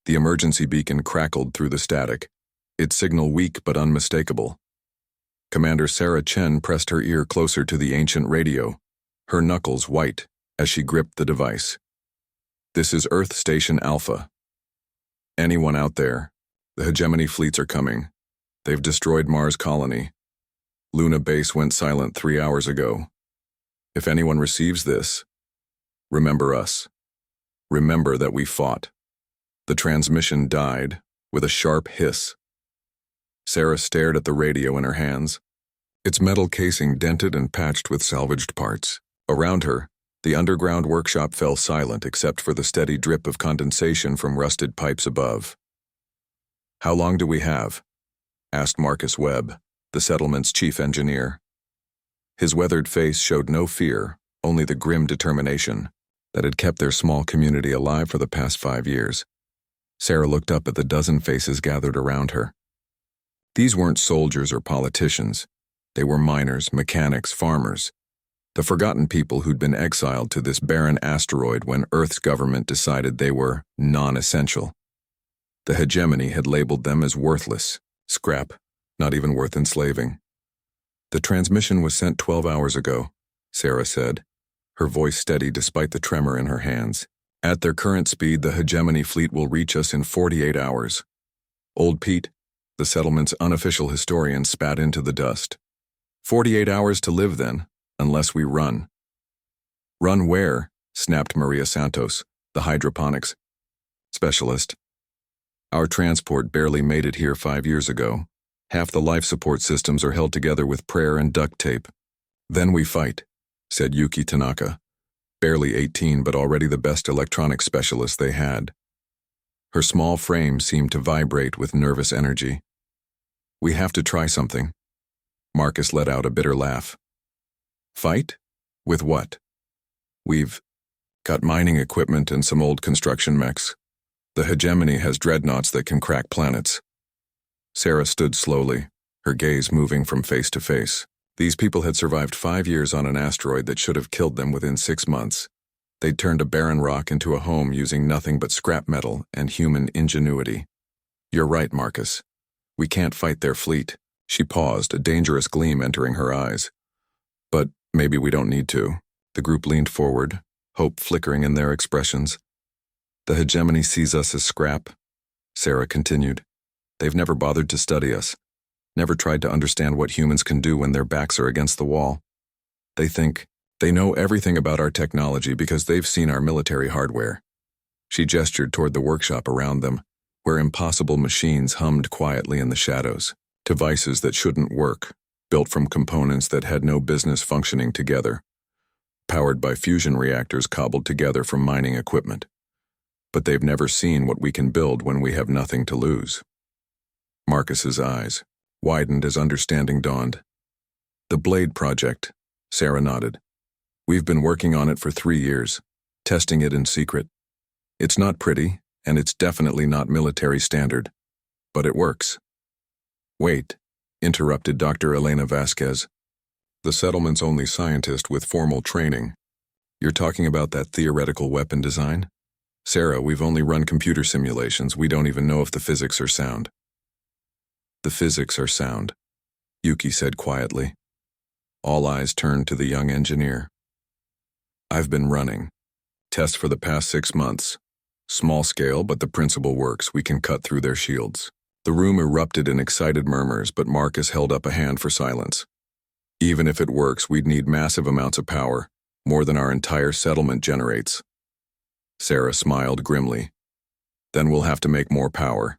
The emergency beacon crackled through the static, its signal weak but unmistakable. Commander Sarah Chen pressed her ear closer to the ancient radio, her knuckles white as she gripped the device. "This is Earth Station Alpha. Anyone out there? The hegemony fleets are coming. They've destroyed Mars colony. Luna base went silent 3 hours ago. If anyone receives this, remember us. Remember that we fought." The transmission died with a sharp hiss. Sarah stared at the radio in her hands, its metal casing dented and patched with salvaged parts. Around her, the underground workshop fell silent except for the steady drip of condensation from rusted pipes above. "How long do we have?" asked Marcus Webb, the settlement's chief engineer. His weathered face showed no fear, only the grim determination that had kept their small community alive for the past 5 years. Sarah looked up at the dozen faces gathered around her. These weren't soldiers or politicians. They were miners, mechanics, farmers, the forgotten people who'd been exiled to this barren asteroid when Earth's government decided they were non-essential. The hegemony had labeled them as worthless, scrap, not even worth enslaving. "The transmission was sent 12 hours ago," Sarah said, her voice steady despite the tremor in her hands. "At their current speed, the hegemony fleet will reach us in 48 hours. Old Pete, the settlement's unofficial historian, spat into the dust. 48 hours to live then, unless we run." "Run where?" snapped Maria Santos, the hydroponics specialist. "Our transport barely made it here 5 years ago. Half the life support systems are held together with prayer and duct tape. Then we fight," said Yuki Tanaka, barely 18 but already the best electronics specialist they had. Her small frame seemed to vibrate with nervous energy. "We have to try something." Marcus let out a bitter laugh. "Fight? With what?" "We've got mining equipment and some old construction mechs. The hegemony has dreadnoughts that can crack planets." Sarah stood slowly, her gaze moving from face to face. These people had survived 5 years on an asteroid that should have killed them within 6 months. They'd turned a barren rock into a home using nothing but scrap metal and human ingenuity. "You're right, Marcus. We can't fight their fleet." She paused, a dangerous gleam entering her eyes. "But maybe we don't need to." The group leaned forward, hope flickering in their expressions. "The hegemony sees us as scrap," Sarah continued. "They've never bothered to study us, never tried to understand what humans can do when their backs are against the wall. They think they know everything about our technology because they've seen our military hardware." She gestured toward the workshop around them, where impossible machines hummed quietly in the shadows. Devices that shouldn't work, built from components that had no business functioning together, powered by fusion reactors cobbled together from mining equipment. But they've never seen what we can build when we have nothing to lose. Marcus's eyes widened as understanding dawned. "The Blade Project," Sarah nodded. "We've been working on it for 3 years, testing it in secret. It's not pretty, and it's definitely not military standard, but it works." "Wait," interrupted Dr. Elena Vasquez, the settlement's only scientist with formal training. "You're talking about that theoretical weapon design?" "Sarah, we've only run computer simulations. We don't even know if the physics are sound." "The physics are sound," Yuki said quietly. All eyes turned to the young engineer. "I've been running tests for the past 6 months. Small scale, but the principle works. We can cut through their shields." The room erupted in excited murmurs, but Marcus held up a hand for silence. "Even if it works, we'd need massive amounts of power, more than our entire settlement generates." Sarah smiled grimly. "Then we'll have to make more power."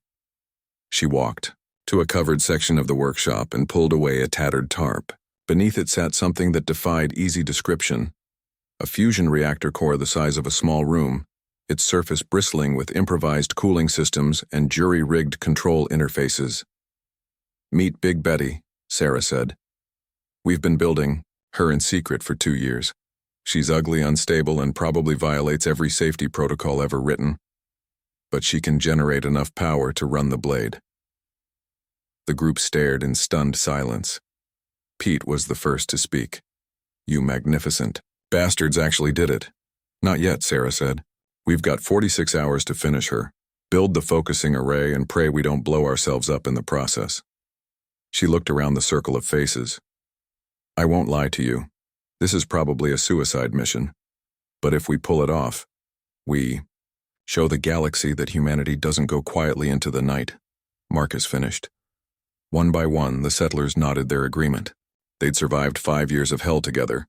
She walked to a covered section of the workshop and pulled away a tattered tarp. Beneath it sat something that defied easy description. A fusion reactor core the size of a small room, its surface bristling with improvised cooling systems and jury-rigged control interfaces. "Meet Big Betty," Sarah said. "We've been building her in secret for 2 years. She's ugly, unstable, and probably violates every safety protocol ever written. But she can generate enough power to run the blade." The group stared in stunned silence. Pete was the first to speak. "You magnificent bastards actually did it." "Not yet," Sarah said. "We've got 46 hours to finish her. Build the focusing array and pray we don't blow ourselves up in the process. She looked around the circle of faces. I won't lie to you. This is probably a suicide mission. But if we pull it off, we show the galaxy that humanity doesn't go quietly into the night. Marcus finished. One by one, the settlers nodded their agreement. They'd survived 5 years of hell together.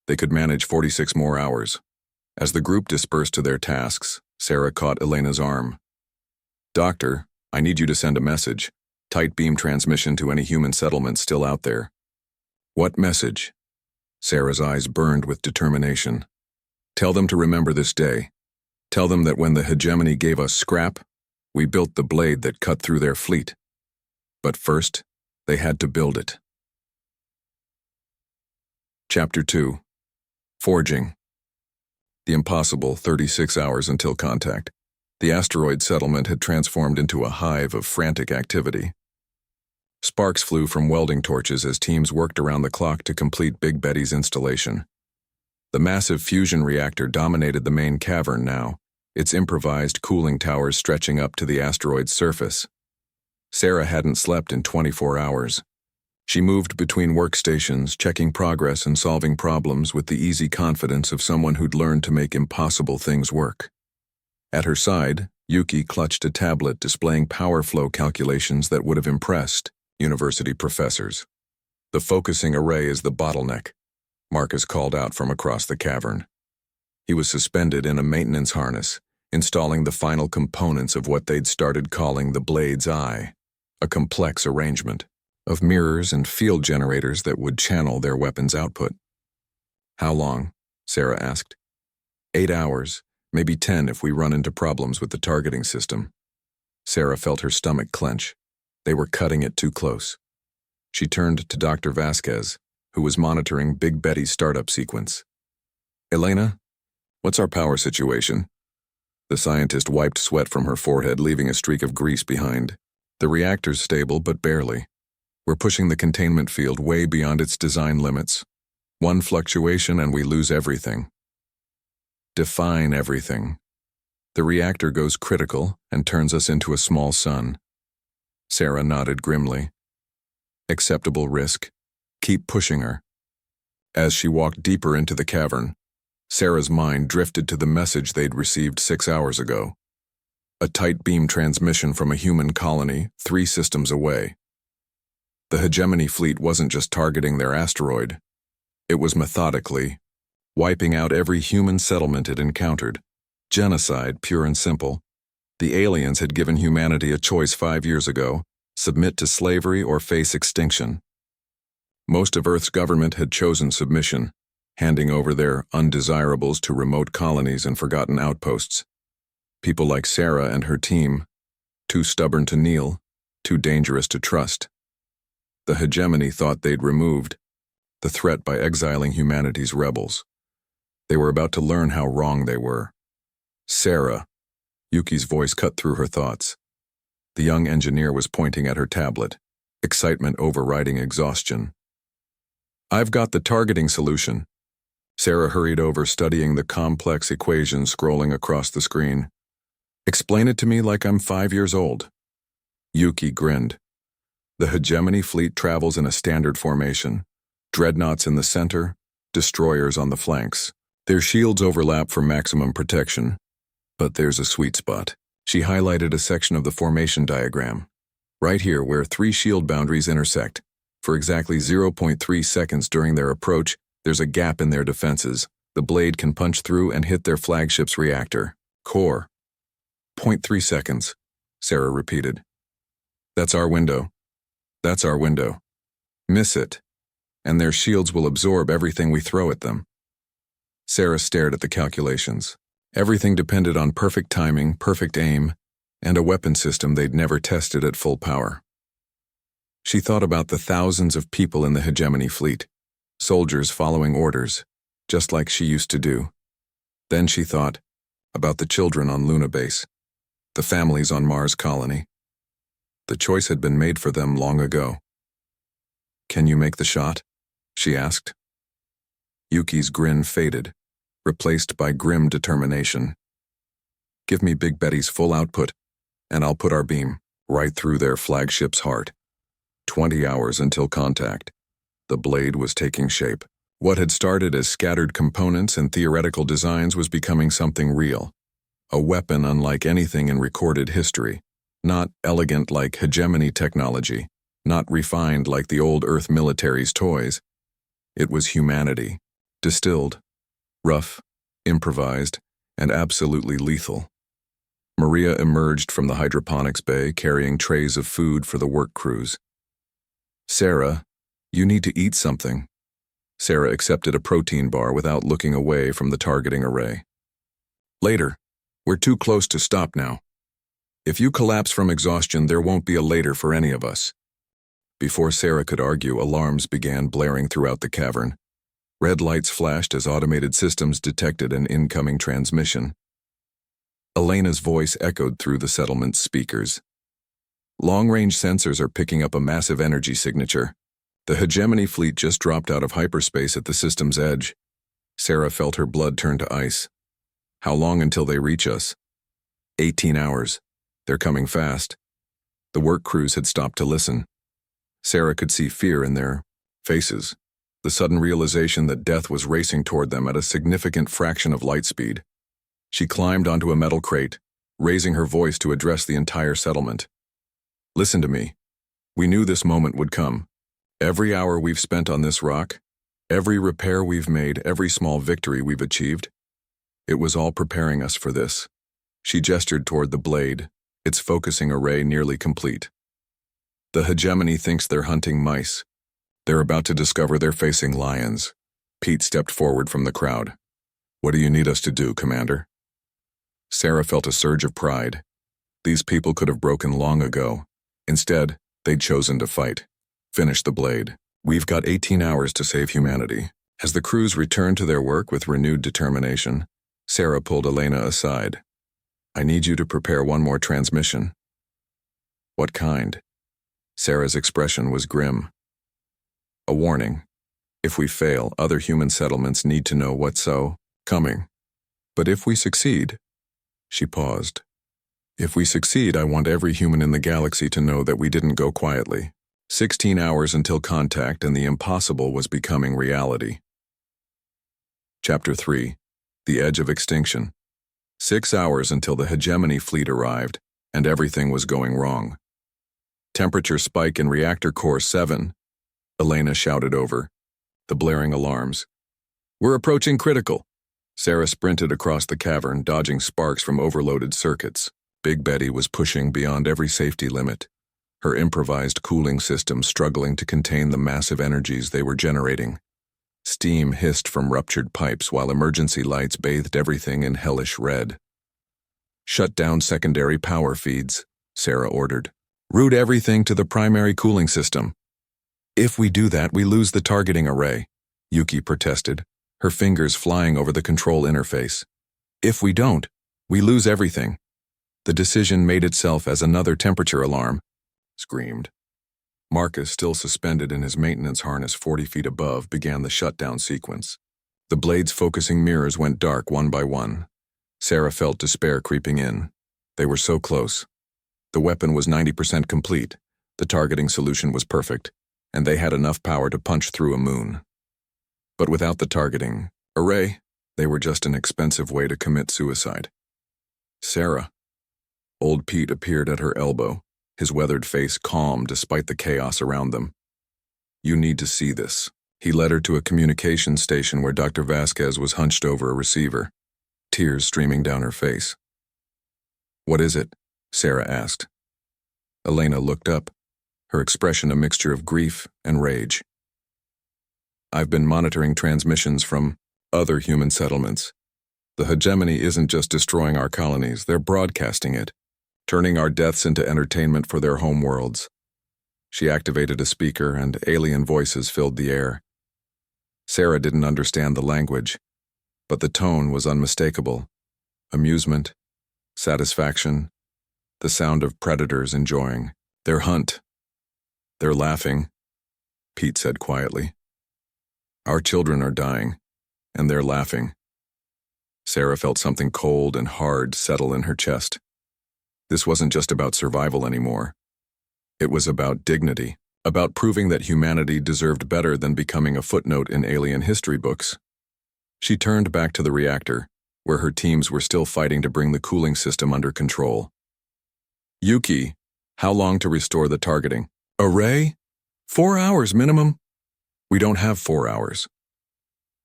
They could manage 46 more hours. As the group dispersed to their tasks, Sarah caught Elena's arm. Doctor, I need you to send a message. Tight beam transmission to any human settlements still out there. What message? Sarah's eyes burned with determination. Tell them to remember this day. Tell them that when the hegemony gave us scrap, we built the blade that cut through their fleet. But first, they had to build it. Chapter 2. Forging. The impossible 36 hours until contact. The asteroid settlement had transformed into a hive of frantic activity. Sparks flew from welding torches as teams worked around the clock to complete Big Betty's installation. The massive fusion reactor dominated the main cavern now, its improvised cooling towers stretching up to the asteroid's surface. Sarah hadn't slept in 24 hours. She moved between workstations, checking progress and solving problems with the easy confidence of someone who'd learned to make impossible things work. At her side, Yuki clutched a tablet displaying power flow calculations that would have impressed university professors. The focusing array is the bottleneck, Marcus called out from across the cavern. He was suspended in a maintenance harness, installing the final components of what they'd started calling the Blade's Eye, a complex arrangement of mirrors and field generators that would channel their weapons' output. How long? Sarah asked. 8 hours, maybe 10 if we run into problems with the targeting system. Sarah felt her stomach clench. They were cutting it too close. She turned to Dr. Vasquez, who was monitoring Big Betty's startup sequence. Elena, what's our power situation? The scientist wiped sweat from her forehead, leaving a streak of grease behind. The reactor's stable, but barely. We're pushing the containment field way beyond its design limits. One fluctuation and we lose everything. Define everything. The reactor goes critical and turns us into a small sun. Sarah nodded grimly. Acceptable risk. Keep pushing her. As she walked deeper into the cavern, Sarah's mind drifted to the message they'd received 6 hours ago. A tight beam transmission from a human colony 3 systems away. The hegemony fleet wasn't just targeting their asteroid. It was methodically wiping out every human settlement it encountered. Genocide, pure and simple. The aliens had given humanity a choice 5 years ago: submit to slavery or face extinction. Most of Earth's government had chosen submission, handing over their undesirables to remote colonies and forgotten outposts. People like Sarah and her team, too stubborn to kneel, too dangerous to trust. The hegemony thought they'd removed the threat by exiling humanity's rebels. They were about to learn how wrong they were. Sarah, Yuki's voice cut through her thoughts. The young engineer was pointing at her tablet, excitement overriding exhaustion. I've got the targeting solution. Sarah hurried over, studying the complex equation scrolling across the screen. Explain it to me like I'm 5 years old. Yuki grinned. The hegemony fleet travels in a standard formation. Dreadnoughts in the center, destroyers on the flanks. Their shields overlap for maximum protection. But there's a sweet spot. She highlighted a section of the formation diagram. Right here, where 3 shield boundaries intersect. For exactly 0.3 seconds during their approach, there's a gap in their defenses. The blade can punch through and hit their flagship's reactor core. 0.3 seconds, Sarah repeated. That's our window. That's our window. Miss it, and their shields will absorb everything we throw at them. Sarah stared at the calculations. Everything depended on perfect timing, perfect aim, and a weapon system they'd never tested at full power. She thought about the thousands of people in the hegemony fleet, soldiers following orders, just like she used to do. Then she thought about the children on Luna Base, the families on Mars Colony. The choice had been made for them long ago. Can you make the shot? She asked. Yuki's grin faded, replaced by grim determination. Give me Big Betty's full output, and I'll put our beam right through their flagship's heart. 20 hours until contact. The blade was taking shape. What had started as scattered components and theoretical designs was becoming something real. A weapon unlike anything in recorded history. Not elegant like hegemony technology. Not refined like the old Earth military's toys. It was humanity. Distilled. Rough. Improvised. And absolutely lethal. Maria emerged from the hydroponics bay carrying trays of food for the work crews. Sarah, you need to eat something. Sarah accepted a protein bar without looking away from the targeting array. Later. We're too close to stop now. If you collapse from exhaustion, there won't be a later for any of us. Before Sarah could argue, alarms began blaring throughout the cavern. Red lights flashed as automated systems detected an incoming transmission. Elena's voice echoed through the settlement's speakers. Long-range sensors are picking up a massive energy signature. The hegemony fleet just dropped out of hyperspace at the system's edge. Sarah felt her blood turn to ice. How long until they reach us? 18 hours. They're coming fast. The work crews had stopped to listen. Sarah could see fear in their faces, the sudden realization that death was racing toward them at a significant fraction of light speed. She climbed onto a metal crate, raising her voice to address the entire settlement. Listen to me. We knew this moment would come. Every hour we've spent on this rock, every repair we've made, every small victory we've achieved, it was all preparing us for this. She gestured toward the blade, its focusing array nearly complete. The hegemony thinks they're hunting mice. They're about to discover they're facing lions. Pete stepped forward from the crowd. What do you need us to do, Commander? Sarah felt a surge of pride. These people could have broken long ago. Instead, they'd chosen to fight. Finish the blade. We've got 18 hours to save humanity. As the crews returned to their work with renewed determination, Sarah pulled Elena aside. I need you to prepare one more transmission. What kind? Sarah's expression was grim. A warning. If we fail, other human settlements need to know what's coming. But if we succeed, she paused. If we succeed, I want every human in the galaxy to know that we didn't go quietly. 16 hours until contact and the impossible was becoming reality. Chapter 3. The Edge of Extinction. 6 hours until the hegemony fleet arrived, and everything was going wrong. Temperature spike in reactor core 7, Elena shouted over the blaring alarms. We're approaching critical. Sarah sprinted across the cavern, dodging sparks from overloaded circuits. Big Betty was pushing beyond every safety limit, her improvised cooling system struggling to contain the massive energies they were generating. Steam hissed from ruptured pipes while emergency lights bathed everything in hellish red. Shut down secondary power feeds, Sarah ordered. Route everything to the primary cooling system. If we do that, we lose the targeting array, Yuki protested, her fingers flying over the control interface. If we don't, we lose everything. The decision made itself as another temperature alarm, screamed. Marcus, still suspended in his maintenance harness 40 feet above, began the shutdown sequence. The blade's focusing mirrors went dark one by one. Sarah felt despair creeping in. They were so close. The weapon was 90% complete, the targeting solution was perfect, and they had enough power to punch through a moon. But without the targeting array, they were just an expensive way to commit suicide. Sarah. Old Pete appeared at her elbow, his weathered face calm despite the chaos around them. You need to see this. He led her to a communications station where Dr. Vasquez was hunched over a receiver, tears streaming down her face. What is it? Sarah asked. Elena looked up, her expression a mixture of grief and rage. I've been monitoring transmissions from other human settlements. The hegemony isn't just destroying our colonies, they're broadcasting it, turning our deaths into entertainment for their homeworlds. She activated a speaker and alien voices filled the air. Sarah didn't understand the language, but the tone was unmistakable. Amusement, satisfaction, the sound of predators enjoying their hunt. They're laughing, Pete said quietly. Our children are dying, and they're laughing. Sarah felt something cold and hard settle in her chest. This wasn't just about survival anymore. It was about dignity, about proving that humanity deserved better than becoming a footnote in alien history books. She turned back to the reactor, where her teams were still fighting to bring the cooling system under control. Yuki, how long to restore the targeting array? 4 hours minimum. We don't have 4 hours.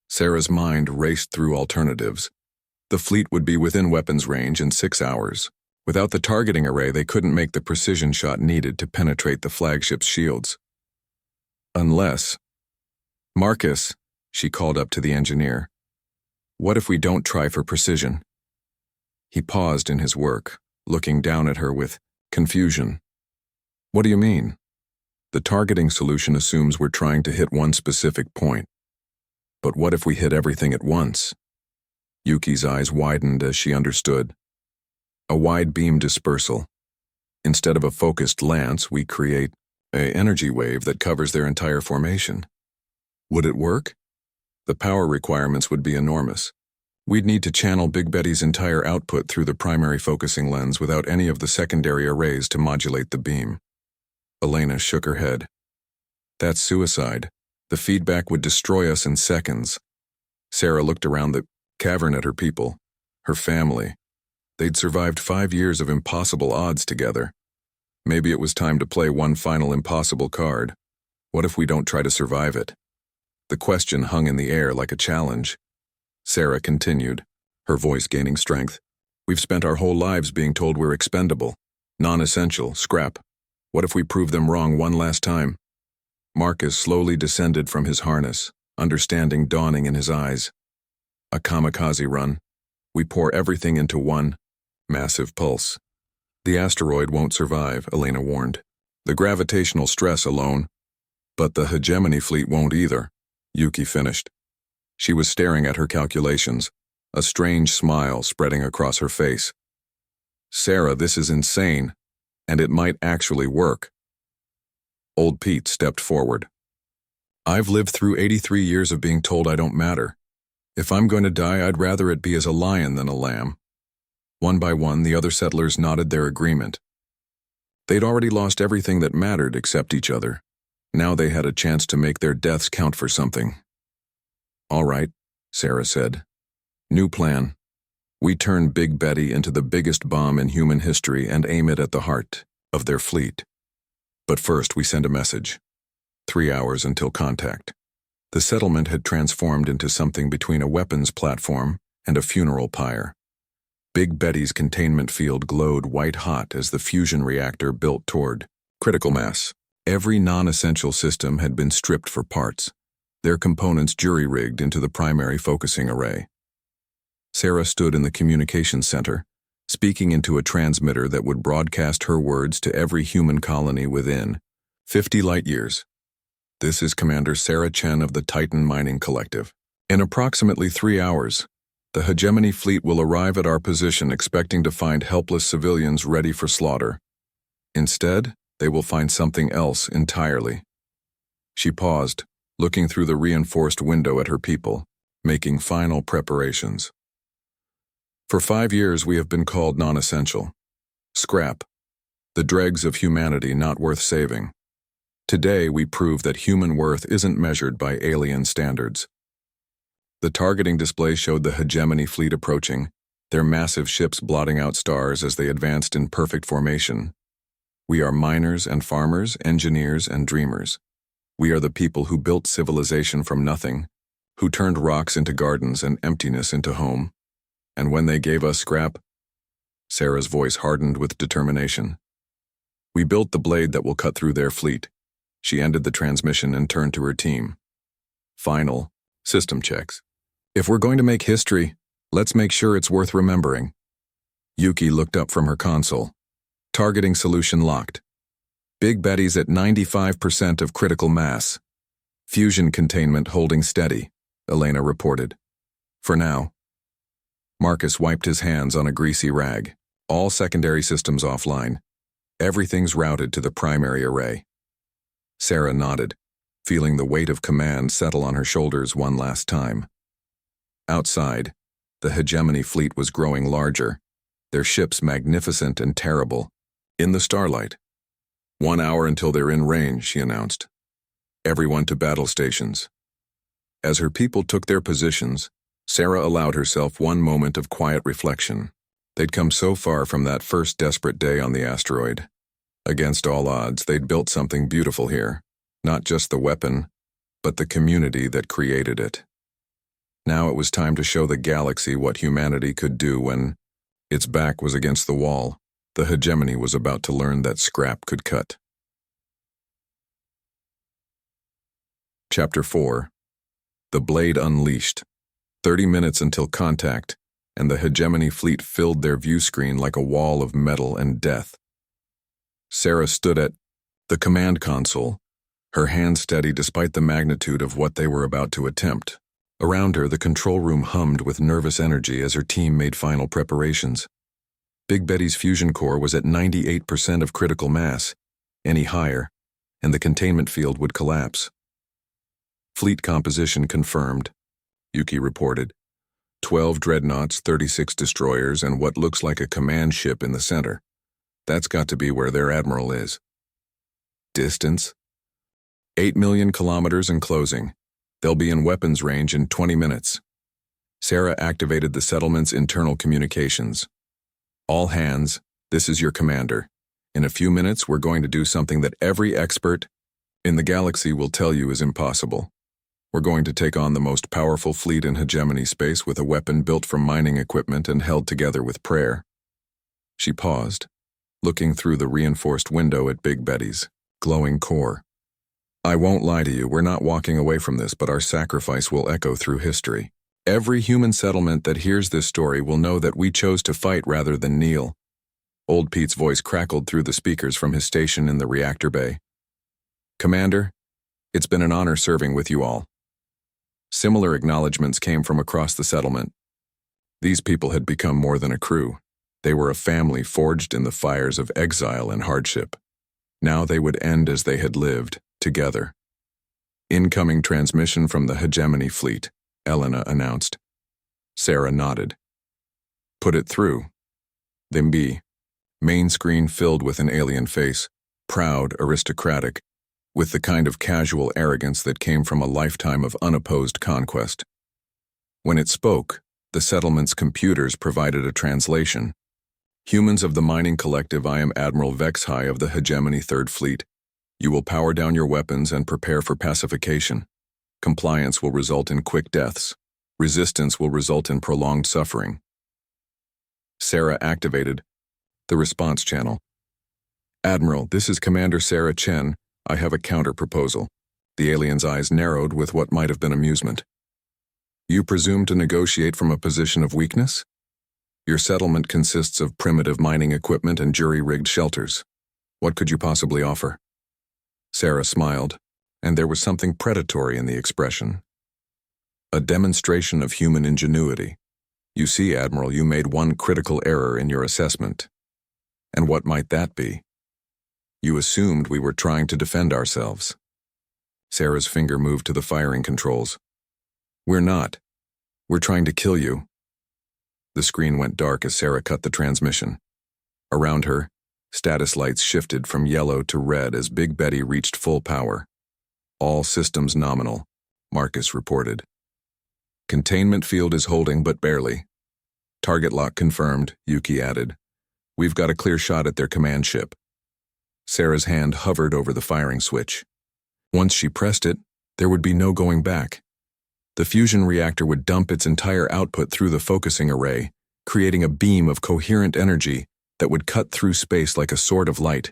Sarah's mind raced through alternatives. The fleet would be within weapons range in 6 hours. Without the targeting array, they couldn't make the precision shot needed to penetrate the flagship's shields. Unless... Marcus, she called up to the engineer. What if we don't try for precision? He paused in his work, looking down at her with confusion. What do you mean? The targeting solution assumes we're trying to hit one specific point. But what if we hit everything at once? Yuki's eyes widened as she understood. A wide beam dispersal. Instead of a focused lance, we create an energy wave that covers their entire formation. Would it work? The power requirements would be enormous. We'd need to channel Big Betty's entire output through the primary focusing lens without any of the secondary arrays to modulate the beam. Elena shook her head. That's suicide. The feedback would destroy us in seconds. Sarah looked around the cavern at her people, her family. They'd survived 5 years of impossible odds together. Maybe it was time to play one final impossible card. What if we don't try to survive it? The question hung in the air like a challenge. Sarah continued, her voice gaining strength. We've spent our whole lives being told we're expendable, non-essential, scrap. What if we prove them wrong one last time? Marcus slowly descended from his harness, understanding dawning in his eyes. A kamikaze run. We pour everything into one massive pulse. The asteroid won't survive, Elena warned. The gravitational stress alone. But the hegemony fleet won't either, Yuki finished. She was staring at her calculations, a strange smile spreading across her face. Sarah, this is insane, and it might actually work. Old Pete stepped forward. I've lived through 83 years of being told I don't matter. If I'm going to die, I'd rather it be as a lion than a lamb. One by one, the other settlers nodded their agreement. They'd already lost everything that mattered except each other. Now they had a chance to make their deaths count for something. All right, Sarah said. New plan. We turn Big Betty into the biggest bomb in human history and aim it at the heart of their fleet. But first we send a message. 3 hours until contact. The settlement had transformed into something between a weapons platform and a funeral pyre. Big Betty's containment field glowed white-hot as the fusion reactor built toward critical mass. Every non-essential system had been stripped for parts, their components jury-rigged into the primary focusing array. Sarah stood in the communications center, speaking into a transmitter that would broadcast her words to every human colony within 50 light-years. This is Commander Sarah Chen of the Titan Mining Collective. In approximately 3 hours, the hegemony fleet will arrive at our position expecting to find helpless civilians ready for slaughter. Instead, they will find something else entirely. She paused, looking through the reinforced window at her people, making final preparations. For 5 years we have been called non-essential. Scrap. The dregs of humanity not worth saving. Today we prove that human worth isn't measured by alien standards. The targeting display showed the hegemony fleet approaching, their massive ships blotting out stars as they advanced in perfect formation. We are miners and farmers, engineers and dreamers. We are the people who built civilization from nothing, who turned rocks into gardens and emptiness into home. And when they gave us scrap, Sarah's voice hardened with determination. We built the blade that will cut through their fleet. She ended the transmission and turned to her team. Final system checks. If we're going to make history, let's make sure it's worth remembering. Yuki looked up from her console. Targeting solution locked. Big Betty's at 95% of critical mass. Fusion containment holding steady, Elena reported. For now. Marcus wiped his hands on a greasy rag. All secondary systems offline. Everything's routed to the primary array. Sarah nodded, feeling the weight of command settle on her shoulders one last time. Outside, the hegemony fleet was growing larger, their ships magnificent and terrible, in the starlight. 1 hour until they're in range, she announced. Everyone to battle stations. As her people took their positions, Sarah allowed herself one moment of quiet reflection. They'd come so far from that first desperate day on the asteroid. Against all odds, they'd built something beautiful here. Not just the weapon, but the community that created it. Now it was time to show the galaxy what humanity could do when its back was against the wall. The hegemony was about to learn that scrap could cut. Chapter 4. The Blade Unleashed. 30 minutes until contact, and the hegemony fleet filled their view screen like a wall of metal and death. Sarah stood at the command console, her hand steady despite the magnitude of what they were about to attempt. Around her, the control room hummed with nervous energy as her team made final preparations. Big Betty's fusion core was at 98% of critical mass. Any higher, and the containment field would collapse. Fleet composition confirmed, Yuki reported. 12 dreadnoughts, 36 destroyers, and what looks like a command ship in the center. That's got to be where their admiral is. Distance? 8 million kilometers and closing. They'll be in weapons range in 20 minutes. Sarah activated the settlement's internal communications. All hands, this is your commander. In a few minutes, we're going to do something that every expert in the galaxy will tell you is impossible. We're going to take on the most powerful fleet in hegemony space with a weapon built from mining equipment and held together with prayer. She paused, looking through the reinforced window at Big Betty's glowing core. I won't lie to you, we're not walking away from this, but our sacrifice will echo through history. Every human settlement that hears this story will know that we chose to fight rather than kneel. Old Pete's voice crackled through the speakers from his station in the reactor bay. Commander, it's been an honor serving with you all. Similar acknowledgments came from across the settlement. These people had become more than a crew. They were a family forged in the fires of exile and hardship. Now they would end as they had lived, together. Incoming transmission from the hegemony fleet, Elena announced. Sarah nodded. Put it through. Thimby. Main screen filled with an alien face, proud, aristocratic, with the kind of casual arrogance that came from a lifetime of unopposed conquest. When it spoke, the settlement's computers provided a translation. Humans of the mining collective, I am Admiral Vexhai of the Hegemony Third Fleet. You will power down your weapons and prepare for pacification. Compliance will result in quick deaths. Resistance will result in prolonged suffering. Sarah activated the response channel. Admiral, this is Commander Sarah Chen. I have a counter-proposal. The alien's eyes narrowed with what might have been amusement. You presume to negotiate from a position of weakness? Your settlement consists of primitive mining equipment and jury-rigged shelters. What could you possibly offer? Sarah smiled, and there was something predatory in the expression. A demonstration of human ingenuity. You see, Admiral, you made one critical error in your assessment. And what might that be? You assumed we were trying to defend ourselves. Sarah's finger moved to the firing controls. We're not. We're trying to kill you. The screen went dark as Sarah cut the transmission. Around her, status lights shifted from yellow to red as Big Betty reached full power. All systems nominal, Marcus reported. Containment field is holding, but barely. Target lock confirmed, Yuki added. We've got a clear shot at their command ship. Sarah's hand hovered over the firing switch. Once she pressed it, there would be no going back. The fusion reactor would dump its entire output through the focusing array, creating a beam of coherent energy that would cut through space like a sword of light.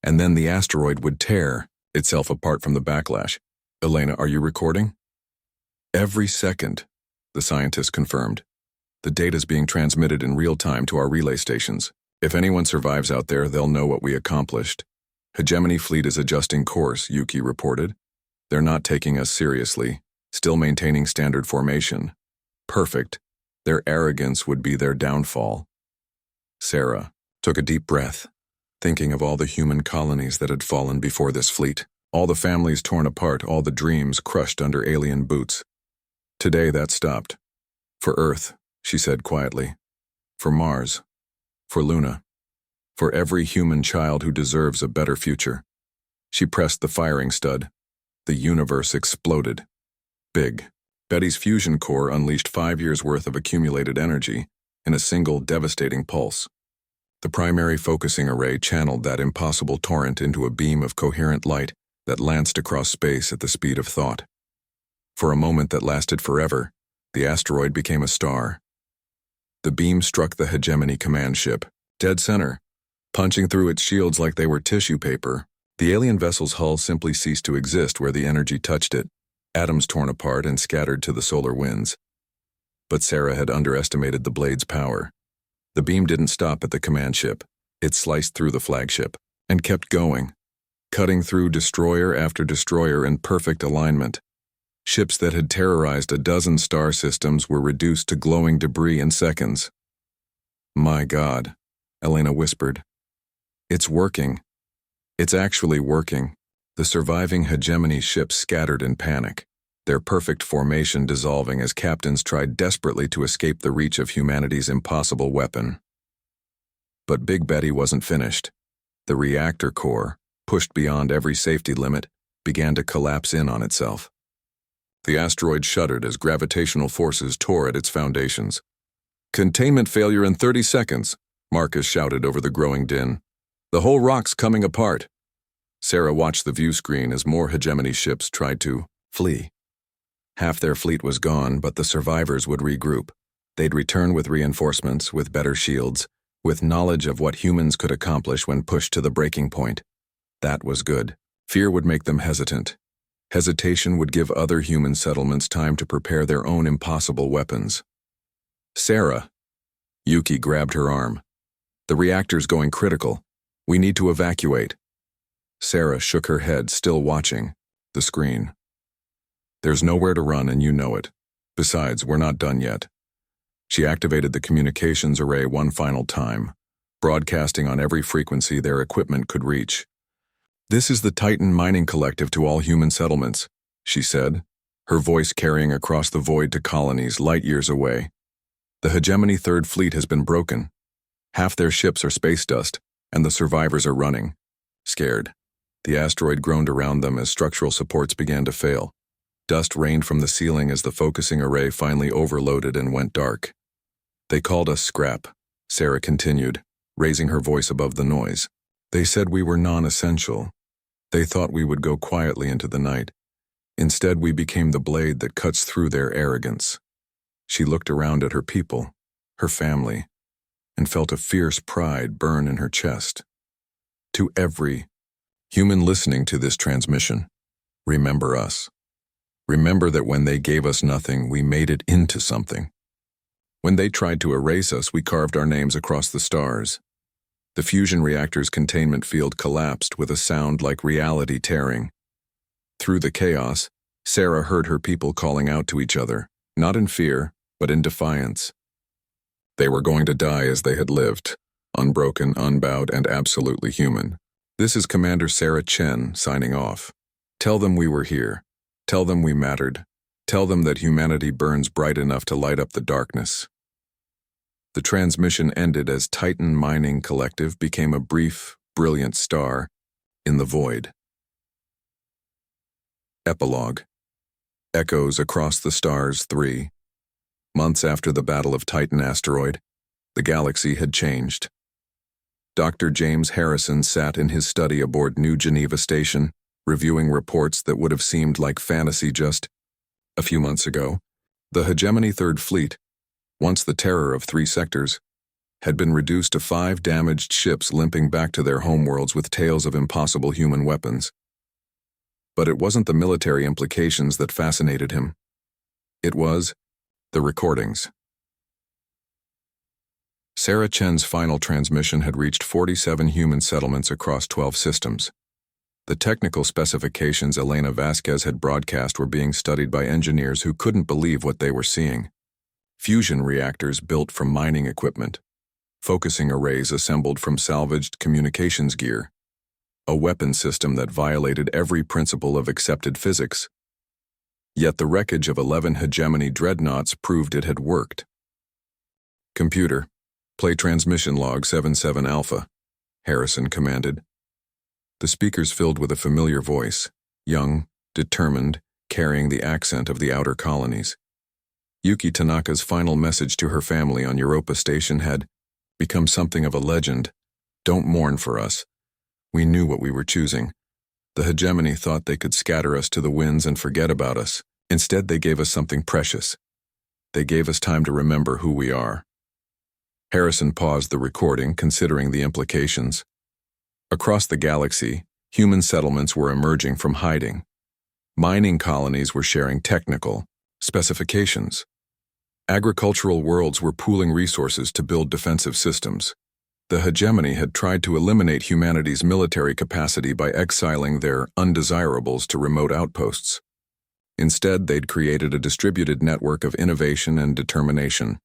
And then the asteroid would tear itself apart from the backlash. Elena, are you recording? Every second, the scientist confirmed. The data's being transmitted in real time to our relay stations. If anyone survives out there, they'll know what we accomplished. Hegemony fleet is adjusting course, Yuki reported. They're not taking us seriously, still maintaining standard formation. Perfect. Their arrogance would be their downfall. Sarah took a deep breath, thinking of all the human colonies that had fallen before this fleet, all the families torn apart, all the dreams crushed under alien boots. Today that stopped. For Earth, she said quietly. For Mars. For Luna. For every human child who deserves a better future. She pressed the firing stud. The universe exploded. Big. Betty's fusion core unleashed 5 years' worth of accumulated energy in a single devastating pulse. The primary focusing array channeled that impossible torrent into a beam of coherent light that lanced across space at the speed of thought. For a moment that lasted forever, the asteroid became a star. The beam struck the hegemony command ship, dead center, punching through its shields like they were tissue paper. The alien vessel's hull simply ceased to exist where the energy touched it, atoms torn apart and scattered to the solar winds. But Sarah had underestimated the blade's power. The beam didn't stop at the command ship. It sliced through the flagship and kept going, cutting through destroyer after destroyer in perfect alignment. Ships that had terrorized a dozen star systems were reduced to glowing debris in seconds. "My God," Elena whispered. "It's working. It's actually working." The surviving hegemony ships scattered in panic, their perfect formation dissolving as captains tried desperately to escape the reach of humanity's impossible weapon. But Big Betty wasn't finished. The reactor core, pushed beyond every safety limit, began to collapse in on itself. The asteroid shuddered as gravitational forces tore at its foundations. "Containment failure in 30 seconds, Marcus shouted over the growing din. "The whole rock's coming apart." Sarah watched the view screen as more hegemony ships tried to flee. Half their fleet was gone, but the survivors would regroup. They'd return with reinforcements, with better shields, with knowledge of what humans could accomplish when pushed to the breaking point. That was good. Fear would make them hesitant. Hesitation would give other human settlements time to prepare their own impossible weapons. "Sarah." Yuki grabbed her arm. "The reactor's going critical. We need to evacuate." Sarah shook her head, still watching the screen. "There's nowhere to run and you know it. Besides, we're not done yet." She activated the communications array one final time, broadcasting on every frequency their equipment could reach. "This is the Titan Mining Collective to all human settlements," she said, her voice carrying across the void to colonies light years away. "The hegemony Third Fleet has been broken. Half their ships are space dust, and the survivors are running. Scared." The asteroid groaned around them as structural supports began to fail. Dust rained from the ceiling as the focusing array finally overloaded and went dark. "They called us scrap," Sarah continued, raising her voice above the noise. "They said we were non-essential. They thought we would go quietly into the night. Instead, we became the blade that cuts through their arrogance." She looked around at her people, her family, and felt a fierce pride burn in her chest. To every human listening to this transmission, remember us. Remember that when they gave us nothing, we made it into something. When they tried to erase us, we carved our names across the stars. The fusion reactor's containment field collapsed with a sound like reality tearing. Through the chaos, Sarah heard her people calling out to each other, not in fear, but in defiance. They were going to die as they had lived, unbroken, unbowed, and absolutely human. "This is Commander Sarah Chen signing off. Tell them we were here. Tell them we mattered. Tell them that humanity burns bright enough to light up the darkness." The transmission ended as Titan Mining Collective became a brief, brilliant star in the void. Epilogue. Echoes across the stars 3. Months after the Battle of Titan asteroid, the galaxy had changed. Dr. James Harrison sat in his study aboard New Geneva Station, reviewing reports that would have seemed like fantasy just a few months ago. The hegemony Third Fleet, once the terror of 3 sectors, had been reduced to 5 damaged ships limping back to their homeworlds with tales of impossible human weapons. But it wasn't the military implications that fascinated him. It was the recordings. Sarah Chen's final transmission had reached 47 human settlements across 12 systems. The technical specifications Elena Vasquez had broadcast were being studied by engineers who couldn't believe what they were seeing. Fusion reactors built from mining equipment, focusing arrays assembled from salvaged communications gear, a weapon system that violated every principle of accepted physics. Yet the wreckage of 11 hegemony dreadnoughts proved it had worked. "Computer, Play transmission log 77 Alpha, Harrison commanded. The speakers filled with a familiar voice, young, determined, carrying the accent of the outer colonies. Yuki Tanaka's final message to her family on Europa Station had become something of a legend. Don't mourn for us. We knew what we were choosing. The hegemony thought they could scatter us to the winds and forget about us. Instead, they gave us something precious. They gave us time to remember who we are. Harrison paused the recording, considering the implications. Across the galaxy, human settlements were emerging from hiding. Mining colonies were sharing technical specifications. Agricultural worlds were pooling resources to build defensive systems. The hegemony had tried to eliminate humanity's military capacity by exiling their undesirables to remote outposts. Instead, they'd created a distributed network of innovation and determination.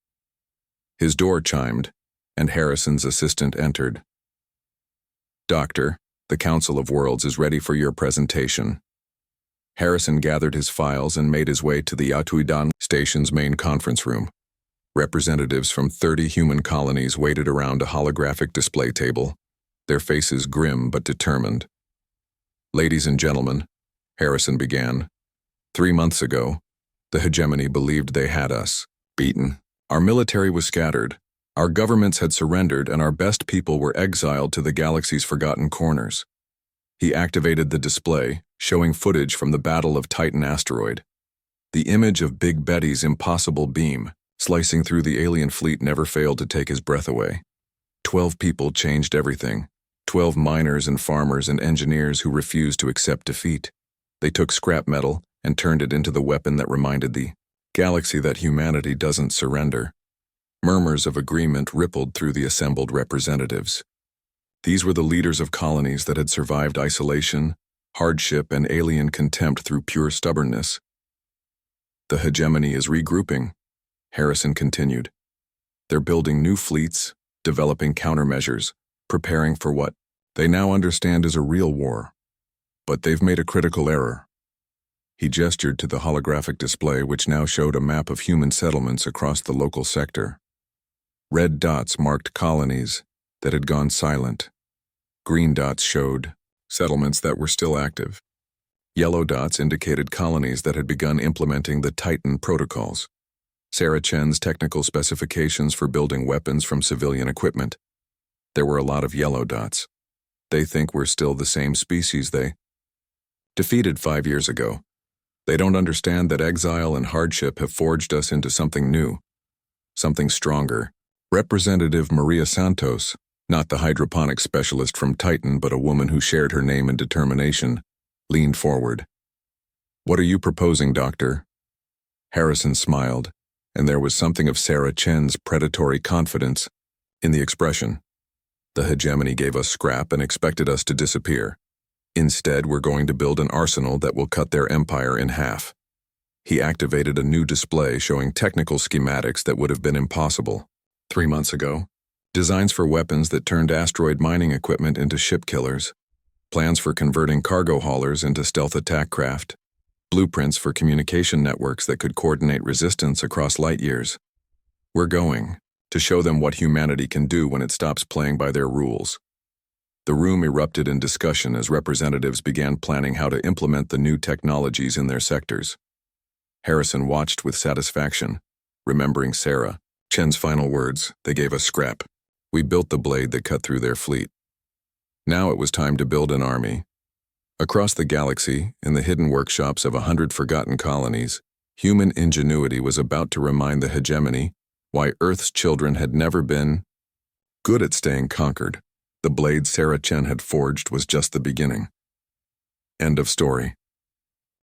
His door chimed, and Harrison's assistant entered. "Doctor, the Council of Worlds is ready for your presentation." Harrison gathered his files and made his way to the Yatuidan Station's main conference room. Representatives from 30 human colonies waited around a holographic display table, their faces grim but determined. "Ladies and gentlemen," Harrison began, 3 months ago, the hegemony believed they had us beaten. Our military was scattered, our governments had surrendered, and our best people were exiled to the galaxy's forgotten corners. He activated the display, showing footage from the Battle of Titan asteroid. The image of Big Betty's impossible beam, slicing through the alien fleet, never failed to take his breath away. 12 people changed everything. 12 miners and farmers and engineers who refused to accept defeat. They took scrap metal and turned it into the weapon that reminded the galaxy that humanity doesn't surrender. Murmurs of agreement rippled through the assembled representatives. These were the leaders of colonies that had survived isolation, hardship, and alien contempt through pure stubbornness. "The hegemony is regrouping," Harrison continued. "They're building new fleets, developing countermeasures, preparing for what they now understand is a real war. But they've made a critical error." He gestured to the holographic display, which now showed a map of human settlements across the local sector. Red dots marked colonies that had gone silent. Green dots showed settlements that were still active. Yellow dots indicated colonies that had begun implementing the Titan protocols. Sarah Chen's technical specifications for building weapons from civilian equipment. There were a lot of yellow dots. They think we're still the same species they defeated 5 years ago. They don't understand that exile and hardship have forged us into something new, something stronger. Representative Maria Santos, not the hydroponics specialist from Titan but a woman who shared her name and determination, leaned forward. "What are you proposing, Doctor?" Harrison smiled, and there was something of Sarah Chen's predatory confidence in the expression. "The hegemony gave us scrap and expected us to disappear. Instead, we're going to build an arsenal that will cut their empire in half." He activated a new display showing technical schematics that would have been impossible 3 months ago. Designs for weapons that turned asteroid mining equipment into ship killers. Plans for converting cargo haulers into stealth attack craft. Blueprints for communication networks that could coordinate resistance across light years. "We're going to show them what humanity can do when it stops playing by their rules." The room erupted in discussion as representatives began planning how to implement the new technologies in their sectors. Harrison watched with satisfaction, remembering Sarah Chen's final words. "They gave us scrap. We built the blade that cut through their fleet." Now it was time to build an army. Across the galaxy, in the hidden workshops of 100 forgotten colonies, human ingenuity was about to remind the hegemony why Earth's children had never been good at staying conquered. The blade Sarah Chen had forged was just the beginning. End of story.